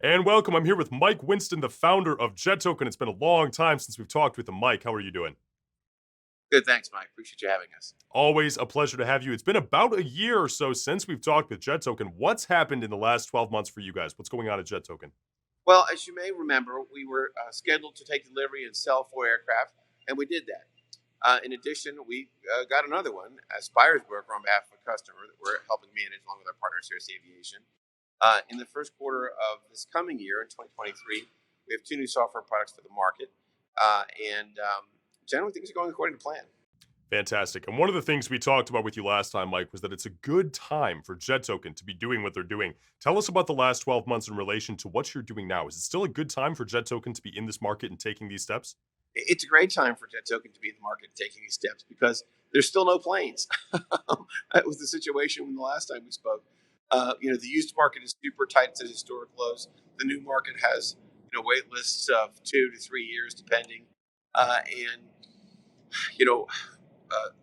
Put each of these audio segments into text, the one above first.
And welcome. I'm here with Mike Winston, the founder of Jet Token. It's been a long time since we've talked with him. Mike, how are you doing? Good, thanks, Mike. Appreciate you having us. Always a pleasure to have you. It's been about a year or so since we've talked with Jet Token. What's happened in the last 12 months for you guys? What's going on at Jet Token? Well, as you may remember, we were scheduled to take delivery and sell 4 aircraft, and we did that. In addition, we got another one as buyer's broker on behalf of a customer that we're helping manage along with our partner, Cirrus Aviation. In the first quarter of this coming year, in 2023, we have 2 new software products to the market, and generally things are going according to plan. Fantastic. And one of the things we talked about with you last time, Mike, was that it's a good time for Jet Token to be doing what they're doing. Tell us about the last 12 months in relation to what you're doing now. Is it still a good time for Jet Token to be in this market and taking these steps? It's a great time for Jet Token to be in the market and taking these steps because there's still no planes. That was the situation when the last time we spoke. The used market is super tight; it's at historic lows. The new market has wait lists of 2 to 3 years, depending. And you know,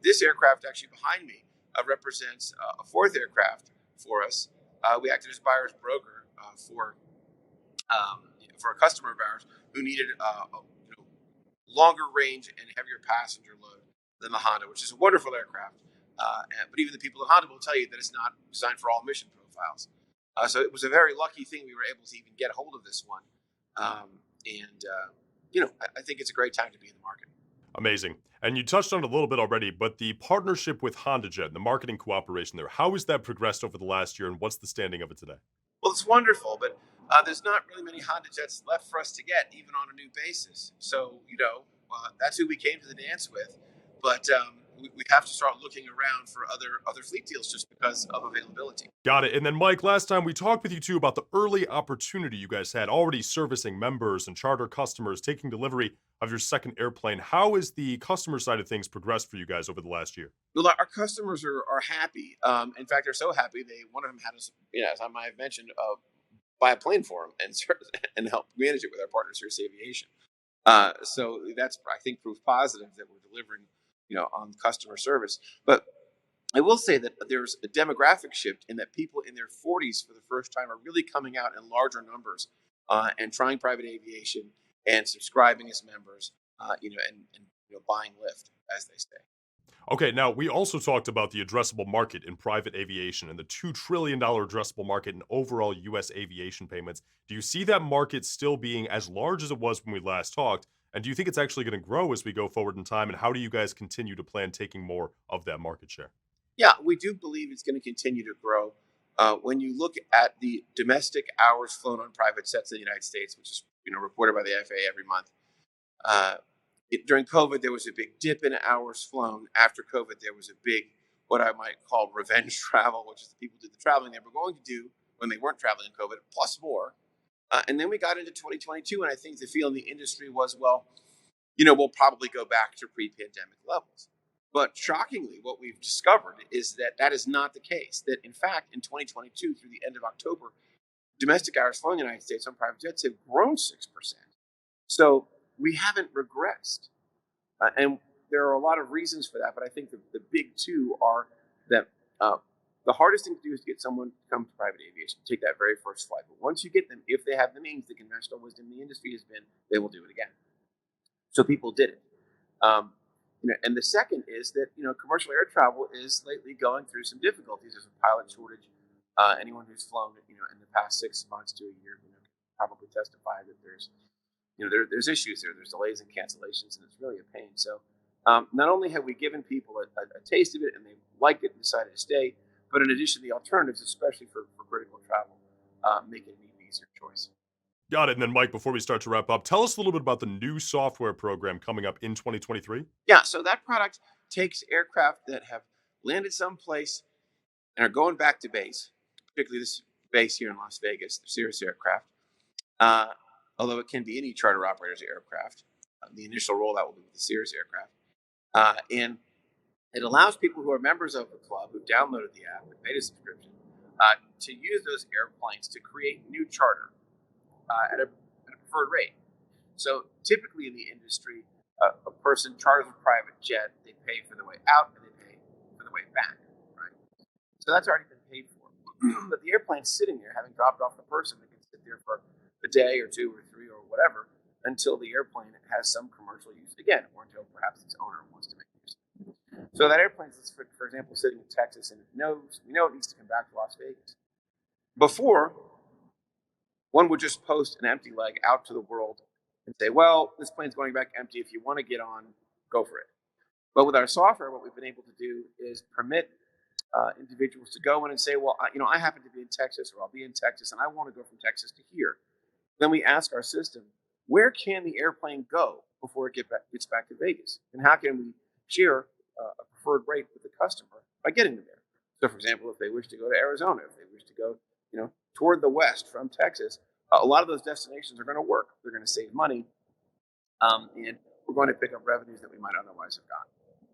this aircraft actually behind me represents a fourth aircraft for us. We acted as buyer's broker for a customer of ours who needed longer range and heavier passenger load than the Honda, which is a wonderful aircraft. But even the people at Honda will tell you that it's not designed for all mission profiles. So it was a very lucky thing we were able to even get a hold of this one. I think it's a great time to be in the market. Amazing. And you touched on it a little bit already, but the partnership with HondaJet, the marketing cooperation there, how has that progressed over the last year and what's the standing of it today? Well, it's wonderful, but there's not really many Honda Jets left for us to get, even on a new basis. So, that's who we came to the dance with. But we have to start looking around for other fleet deals just because of availability. Got it. And then, Mike, last time we talked with you too about the early opportunity you guys had already servicing members and charter customers, taking delivery of your second airplane. How has the customer side of things progressed for you guys over the last year? Well, our customers are happy. In fact, they're so happy one of them had us, as I might have mentioned, buy a plane for them and help manage it with our partner, Cirrus Aviation. So that's, I think, proof positive that we're delivering, on customer service. But I will say that there's a demographic shift in that people in their 40s for the first time are really coming out in larger numbers and trying private aviation and subscribing as members, and buying Lyft, as they say. Okay, now we also talked about the addressable market in private aviation and the $2 trillion addressable market in overall US aviation payments. Do you see that market still being as large as it was when we last talked? And do you think it's actually going to grow as we go forward in time? And how do you guys continue to plan taking more of that market share? Yeah, we do believe it's going to continue to grow. When you look at the domestic hours flown on private jets in the United States, which is reported by the FAA every month, uh, during COVID there was a big dip in hours flown. After COVID, there was a big, what I might call revenge travel, which is the people did the traveling they were going to do when they weren't traveling in COVID, plus more. And then we got into 2022, and I think the feel in the industry was, well, we'll probably go back to pre-pandemic levels. But shockingly, what we've discovered is that that is not the case. That in fact, in 2022, through the end of October, domestic hours flying in the United States on private jets have grown 6%. So we haven't regressed. And there are a lot of reasons for that, but I think the big two are that the hardest thing to do is to get someone to come to private aviation, take that very first flight. But once you get them, if they have the means, the conventional wisdom in the industry has been they will do it again. So people did it. And the second is that commercial air travel is lately going through some difficulties. There's a pilot shortage. Anyone who's flown in the past 6 months to a year can probably testify that there's issues there. There's delays and cancellations, and it's really a pain. So not only have we given people a taste of it and they liked it and decided to stay, but in addition, the alternatives, especially for critical travel, make it an even easier choice. Got it. And then, Mike, before we start to wrap up, tell us a little bit about the new software program coming up in 2023. Yeah, so that product takes aircraft that have landed someplace and are going back to base, particularly this base here in Las Vegas, the Cirrus aircraft. Uh, Although it can be any charter operator's aircraft, the initial rollout will be with the Cirrus aircraft. And it allows people who are members of the club who downloaded the app and made a subscription to use those airplanes to create new charter at a preferred rate. So typically in the industry, a person charters a private jet, they pay for the way out and they pay for the way back, right? So that's already been paid for. But the airplane's sitting there, having dropped off the person, that can sit there for day or 2 or 3 or whatever until the airplane has some commercial use again, or until perhaps its owner wants to make use of it. So that airplane is, for example, sitting in Texas, and we know it needs to come back to Las Vegas. Before, one would just post an empty leg out to the world and say, well, this plane's going back empty. If you want to get on, go for it. But with our software, what we've been able to do is permit individuals to go in and say, well, I happen to be in Texas, or I'll be in Texas, and I want to go from Texas to here. Then we ask our system, where can the airplane go before it gets back to Vegas? And how can we share a preferred rate with the customer by getting them there? So, for example, if they wish to go to Arizona, if they wish to go, toward the west from Texas, a lot of those destinations are going to work. They're going to save money, and we're going to pick up revenues that we might otherwise have gotten.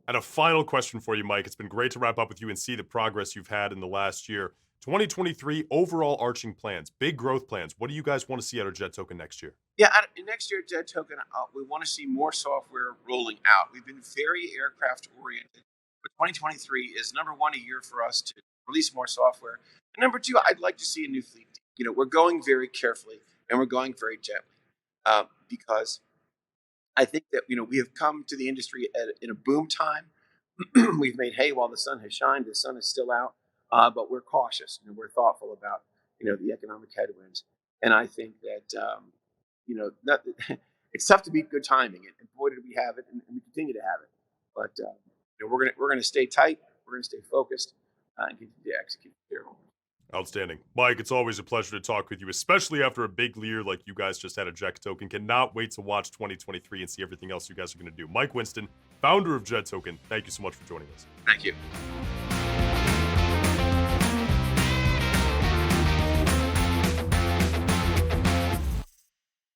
And a final question for you, Mike. It's been great to wrap up with you and see the progress you've had in the last year. 2023 overall arching plans, big growth plans. What do you guys want to see out of Jet Token next year? Yeah, next year, Jet Token, we want to see more software rolling out. We've been very aircraft oriented, but 2023 is number one, a year for us to release more software. And number two, I'd like to see a new fleet. We're going very carefully and we're going very gently because I think that we have come to the industry in a boom time. We've made hay while the sun has shined. The sun is still out, but we're cautious. We're thoughtful about the economic headwinds. And I think that it's tough to beat good timing, and boy did we have it, and we continue to have it. But we're gonna stay tight. We're gonna stay focused and continue to execute for shareholders. Outstanding. Mike, it's always a pleasure to talk with you, especially after a big year like you guys just had at Jet Token. Cannot wait to watch 2023 and see everything else you guys are going to do. Mike Winston, founder of Jet Token, thank you so much for joining us. Thank you.